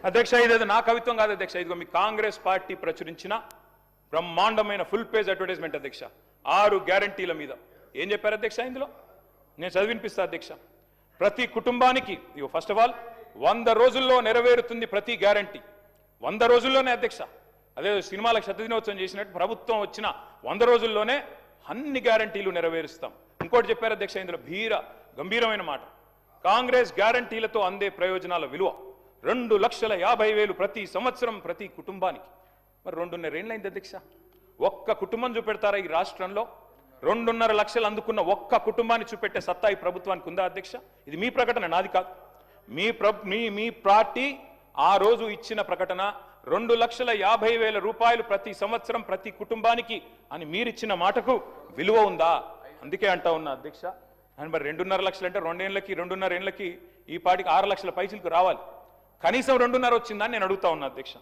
అధ్యక్ష ఇదేదో నా కవిత్వం కాదు అధ్యక్ష, ఇదిగో మీ కాంగ్రెస్ పార్టీ ప్రచురించిన బ్రహ్మాండమైన ఫుల్ పేజ్ అడ్వర్టైజ్మెంట్ అధ్యక్ష. 6 గ్యారంటీల మీద ఏం చెప్పారు అధ్యక్ష ఇందులో? నేను చదివినిపిస్తా అధ్యక్ష. ప్రతి కుటుంబానికి ఇగో ఫస్ట్ ఆఫ్ ఆల్ 100 రోజుల్లో నెరవేరుతుంది ప్రతి గ్యారంటీ. 100 రోజుల్లోనే అధ్యక్ష. అదే సినిమాలకు శతదినోత్సవం చేసినట్టు ప్రభుత్వం వచ్చిన 100 రోజుల్లోనే అన్ని గ్యారంటీలు నెరవేరుస్తాం. ఇంకోటి చెప్పారు అధ్యక్ష ఇందులో గంభీరమైన మాట. కాంగ్రెస్ గ్యారంటీలతో అందే ప్రయోజనాల విలువ 2,50,000 ప్రతి సంవత్సరం ప్రతి కుటుంబానికి. మరి 2.5 ఏళ్ళైంది అధ్యక్ష. ఒక్క కుటుంబం చూపెడతారా ఈ రాష్ట్రంలో? 2.5 లక్షలు అందుకున్న ఒక్క కుటుంబాన్ని చూపెట్టే సత్తా ఈ ప్రభుత్వానికి ఉందా అధ్యక్ష? ఇది మీ ప్రకటన, నాది కాదు. మీ పార్టీ ఆ రోజు ఇచ్చిన ప్రకటన 2,50,000 రూపాయలు ప్రతి సంవత్సరం ప్రతి కుటుంబానికి అని మీరిచ్చిన మాటకు విలువ ఉందా? అందుకే అంటా ఉన్నా అధ్యక్ష. అని మరి 2.5 లక్షలు అంటే 2.5 ఏళ్ళకి ఈ పార్టీకి 6 లక్షల పైసలకు రావాలి. కనీసం 2.5 వచ్చిందని నేను అడుగుతా ఉన్నా అధ్యక్ష.